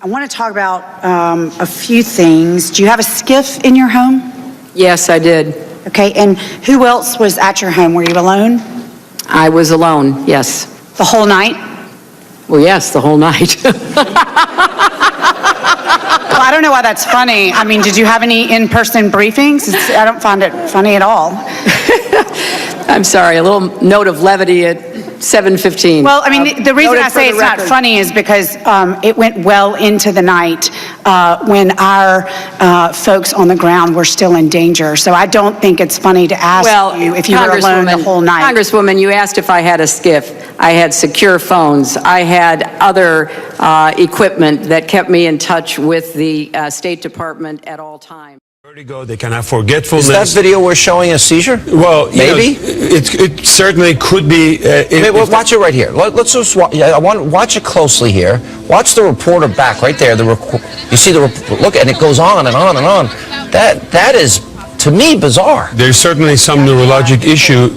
I want to talk about a few things. Do you have a skiff in your home? Yes, I did. Okay, and who else was at your home? Were you alone? I was alone, yes. The whole night? Well, yes, the whole night. Well, I don't know why that's funny. I mean, did you have any in-person briefings? I don't find it funny at all. I'm sorry, a little note of levity at 7:15. Well, I mean, the reason I say it's not funny is because it went well into the night when our folks on the ground were still in danger. So I don't think it's funny to ask you if you were alone the whole night. Congresswoman, you asked if I had a skiff. I had secure phones. I had other equipment that kept me in touch with the State Department at all times. Vertigo, they can have forgetfulness. Is that video we're showing a seizure? Well, maybe it certainly could be. Watch it right here. Let's just watch it closely here. Watch the reporter back right there. You see the look, and it goes on and on and on. That is, to me, bizarre. There's certainly some neurologic issue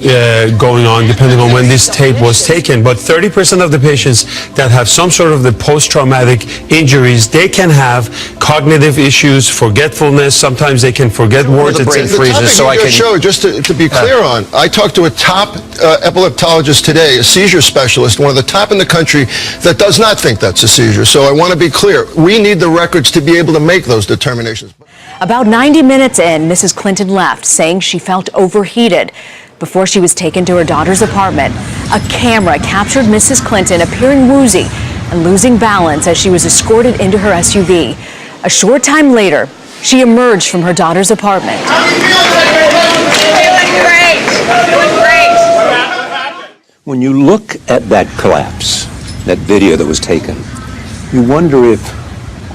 going on depending on when this tape was taken, but 30% of the patients that have some sort of the post-traumatic injuries, they can have cognitive issues, forgetfulness. Sometimes they can forget words. The brain freezes. So I can show, just to be clear on, I talked to a top epileptologist today, a seizure specialist, one of the top in the country, that does not think that's a seizure. So I want to be clear. We need the records to be able to make those determinations. About 90 minutes in, Mrs. Clinton left, saying she felt overheated. Before she was taken to her daughter's apartment, a camera captured Mrs. Clinton appearing woozy and losing balance as she was escorted into her SUV. A short time later, she emerged from her daughter's apartment. Feeling great. Feeling great. When you look at that collapse, that video that was taken, you wonder if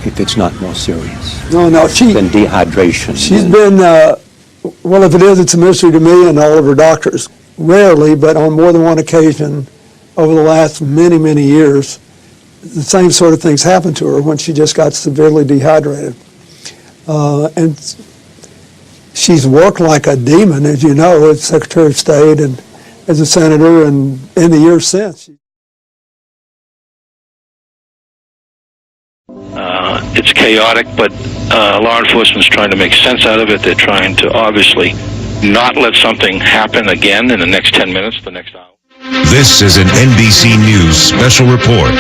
it's not more serious. No, than dehydration. She's been, well, if it is, it's a mystery to me and all of her doctors. Rarely, but on more than one occasion over the last many, many years, the same sort of things happened to her when she just got severely dehydrated. And she's worked like a demon, as you know, as Secretary of State and as a senator, and in the years since. It's chaotic, but law enforcement's trying to make sense out of it. They're trying to obviously not let something happen again in the next 10 minutes, the next hour. This is an NBC News special report.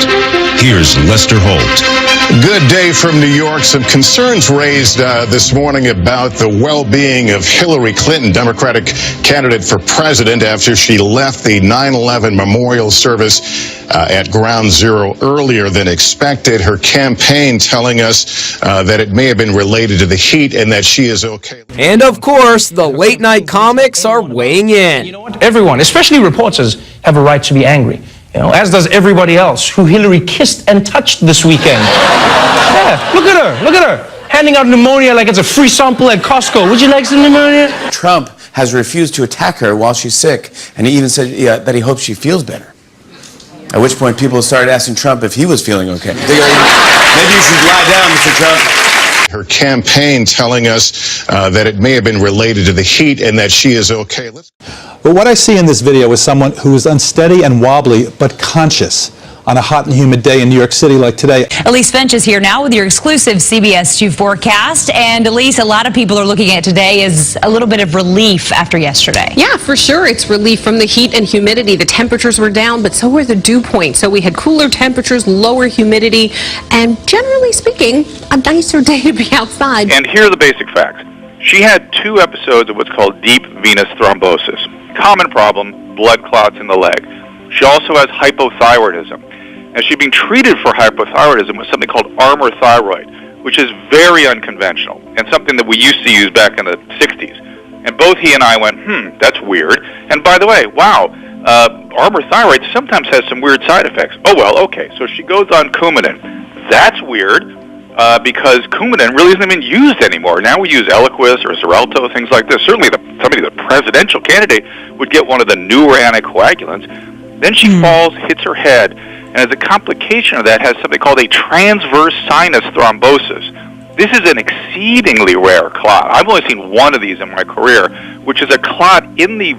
Here's Lester Holt. Good day from New York. Some concerns raised this morning about the well-being of Hillary Clinton, Democratic candidate for president, after she left the 9/11 memorial service at Ground Zero earlier than expected. Her campaign telling us that it may have been related to the heat and that she is okay. And of course, the late night comics are weighing in. You know what? Everyone, especially reporters, have a right to be angry. You know, as does everybody else who Hillary kissed and touched this weekend. Yeah, look at her, handing out pneumonia like it's a free sample at Costco. Would you like some pneumonia? Trump has refused to attack her while she's sick, and he even said that he hopes she feels better. At which point people started asking Trump if he was feeling okay. Maybe you should lie down, Mr. Trump. Her campaign telling us that it may have been related to the heat and that she is okay. But what I see in this video is someone who is unsteady and wobbly, but conscious on a hot and humid day in New York City like today. Elise Finch is here now with your exclusive CBS 2 forecast. And Elise, a lot of people are looking at today as a little bit of relief after yesterday. Yeah, for sure. It's relief from the heat and humidity. The temperatures were down, but so were the dew points. So we had cooler temperatures, lower humidity, and generally speaking, a nicer day to be outside. And here are the basic facts. She had 2 episodes of what's called deep venous thrombosis. Common problem, blood clots in the leg. She also has hypothyroidism. And she's being treated for hypothyroidism with something called Armour Thyroid, which is very unconventional and something that we used to use back in the 60s. And both he and I went, that's weird. And by the way, wow, Armour Thyroid sometimes has some weird side effects. Oh, well, okay. So she goes on Coumadin. That's weird. Because Coumadin really isn't even used anymore. Now we use Eliquis or Xarelto, things like this. Certainly the presidential candidate would get one of the newer anticoagulants. Then she falls, hits her head, and as a complication of that has something called a transverse sinus thrombosis. This is an exceedingly rare clot. I've only seen one of these in my career, which is a clot in the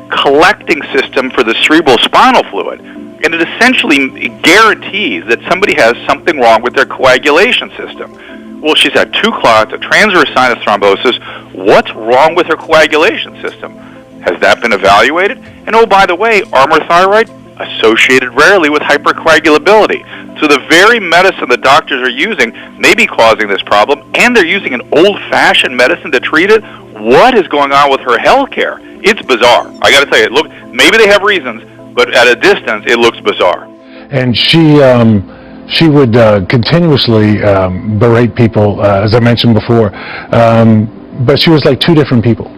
collecting system for the cerebral spinal fluid. and it essentially guarantees that somebody has something wrong with their coagulation system. Well, she's had 2 clots, a transverse sinus thrombosis. What's wrong with her coagulation system? Has that been evaluated? And oh, by the way, Armour thyroid associated rarely with hypercoagulability. So the very medicine the doctors are using may be causing this problem, and they're using an old-fashioned medicine to treat it. What is going on with her health care? It's bizarre. I got to tell you, look, maybe they have reasons, but at a distance, it looks bizarre. And she would continuously berate people, as I mentioned before, but she was like 2 different people.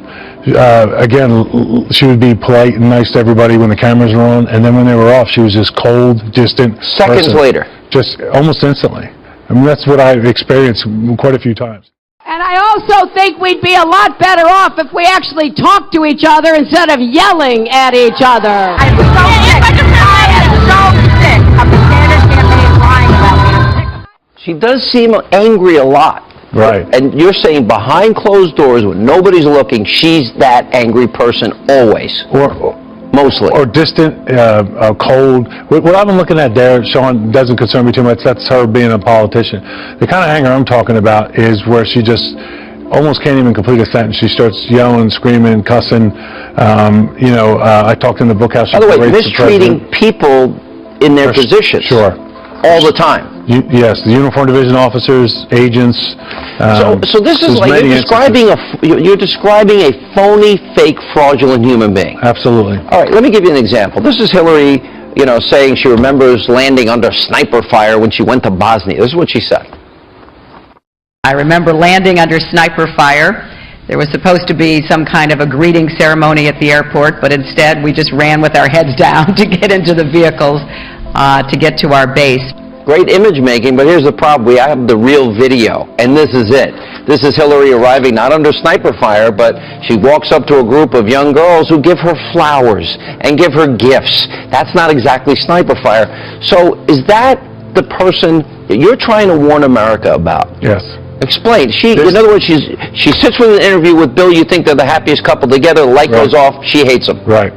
Again, she would be polite and nice to everybody when the cameras were on, and then when they were off, she was just cold, distant. Seconds later. Just almost instantly. I mean, that's what I've experienced quite a few times. And I also think we'd be a lot better off if we actually talked to each other instead of yelling at each other. I am so sick. I am so sick of the Sanders campaign lying about me. She does seem angry a lot. Right. And you're saying behind closed doors when nobody's looking, she's that angry person always. Mostly. Or distant, cold. What I've been looking at there, Sean, doesn't concern me too much. That's her being a politician. The kind of anger I'm talking about is where she just almost can't even complete a sentence. She starts yelling, screaming, cussing. I talked in the book how she... By the way, mistreating people in their positions. Sure. All the time. Yes, the uniform division officers, agents. So this is like you're describing a phony, fake, fraudulent human being. Absolutely. All right, let me give you an example. This is Hillary, saying she remembers landing under sniper fire when she went to Bosnia. This is what she said. I remember landing under sniper fire. There was supposed to be some kind of a greeting ceremony at the airport, but instead we just ran with our heads down to get into the vehicles to get to our base. Great image making, but here's the problem. We have the real video, and this is it. This is Hillary arriving not under sniper fire, but she walks up to a group of young girls who give her flowers and give her gifts. That's not exactly sniper fire. So is that the person that you're trying to warn America about? Yes. Explain. In other words, she sits with an interview with Bill. You think they're the happiest couple together. The light goes off. She hates him. Right.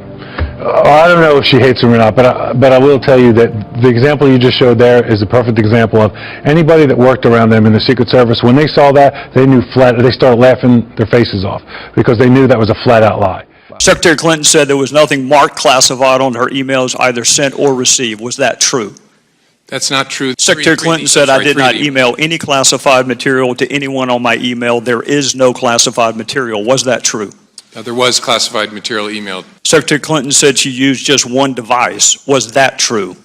I don't know if she hates him or not, but I will tell you that the example you just showed there is a perfect example of anybody that worked around them in the Secret Service. When they saw that, they knew they started laughing their faces off because they knew that was a flat-out lie. Secretary Clinton said there was nothing marked classified on her emails either sent or received. Was that true? That's not true. Secretary Clinton said I did not email any classified material to anyone on my email. There is no classified material. Was that true? There was classified material emailed. Secretary Clinton said she used just one device. Was that true?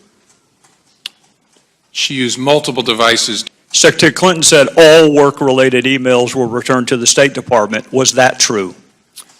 She used multiple devices. Secretary Clinton said all work-related emails were returned to the State Department. Was that true?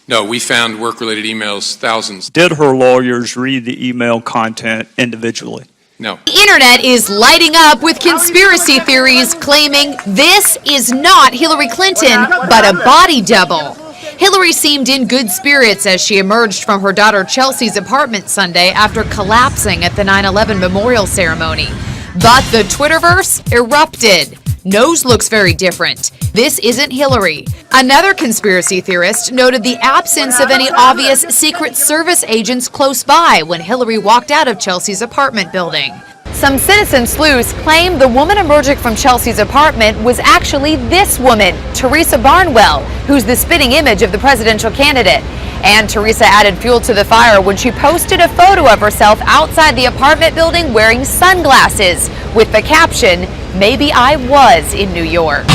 No, we found work-related emails, thousands. Did her lawyers read the email content individually? No. The internet is lighting up with conspiracy theories claiming this is not Hillary Clinton, but a body double. Hillary seemed in good spirits as she emerged from her daughter Chelsea's apartment Sunday after collapsing at the 9/11 memorial ceremony. But the Twitterverse erupted. Nose looks very different. This isn't Hillary. Another conspiracy theorist noted the absence of any obvious Secret Service agents close by when Hillary walked out of Chelsea's apartment building. Some citizen sleuths claim the woman emerging from Chelsea's apartment was actually this woman, Teresa Barnwell, who's the spitting image of the presidential candidate. And Teresa added fuel to the fire when she posted a photo of herself outside the apartment building wearing sunglasses with the caption, "Maybe I was in New York."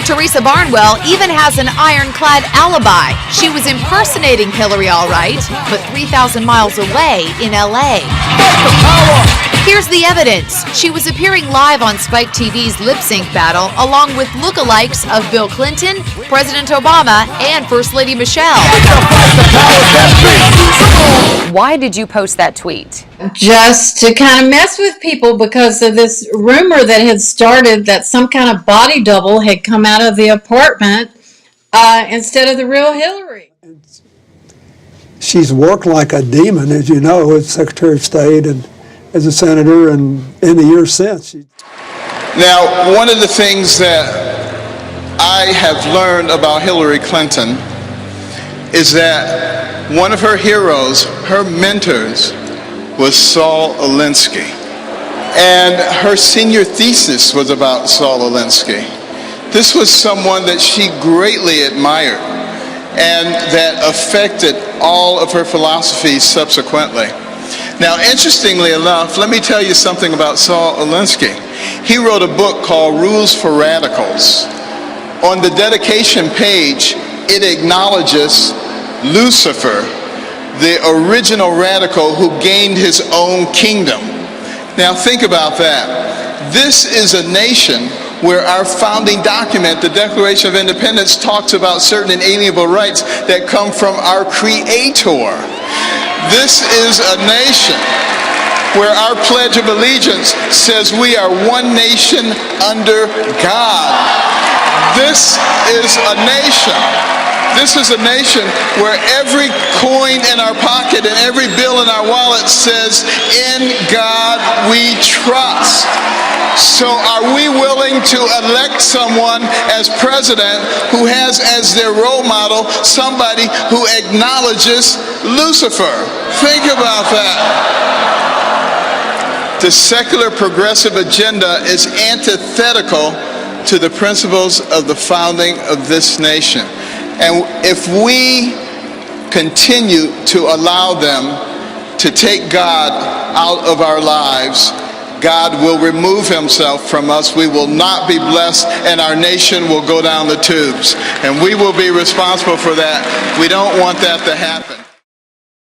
Teresa Barnwell even has an ironclad alibi. She was impersonating Hillary all right, but 3,000 miles away in LA. Here's the evidence. She was appearing live on Spike TV's Lip Sync battle along with lookalikes of Bill Clinton, President Obama, and First Lady Michelle. Why did you post that tweet? Just to kind of mess with people because of this rumor that had started that some kind of body double had come out of the apartment instead of the real Hillary. She's worked like a demon, as you know, as Secretary of State and as a senator and in the years since. Now, one of the things that I have learned about Hillary Clinton is that one of her heroes, her mentors, was Saul Alinsky. And her senior thesis was about Saul Alinsky. This was someone that she greatly admired and that affected all of her philosophies subsequently. Now, interestingly enough, let me tell you something about Saul Alinsky. He wrote a book called Rules for Radicals. On the dedication page, it acknowledges Lucifer, the original radical who gained his own kingdom. Now, think about that. This is a nation where our founding document, the Declaration of Independence, talks about certain inalienable rights that come from our Creator. This is a nation where our Pledge of Allegiance says we are one nation under God. This is a nation. This is a nation where every coin in our pocket and every bill in our wallet says, "In God we trust." So are we willing to elect someone as president who has as their role model somebody who acknowledges Lucifer? Think about that. The secular progressive agenda is antithetical to the principles of the founding of this nation. And if we continue to allow them to take God out of our lives, God will remove himself from us. We will not be blessed, and our nation will go down the tubes. And we will be responsible for that. We don't want that to happen.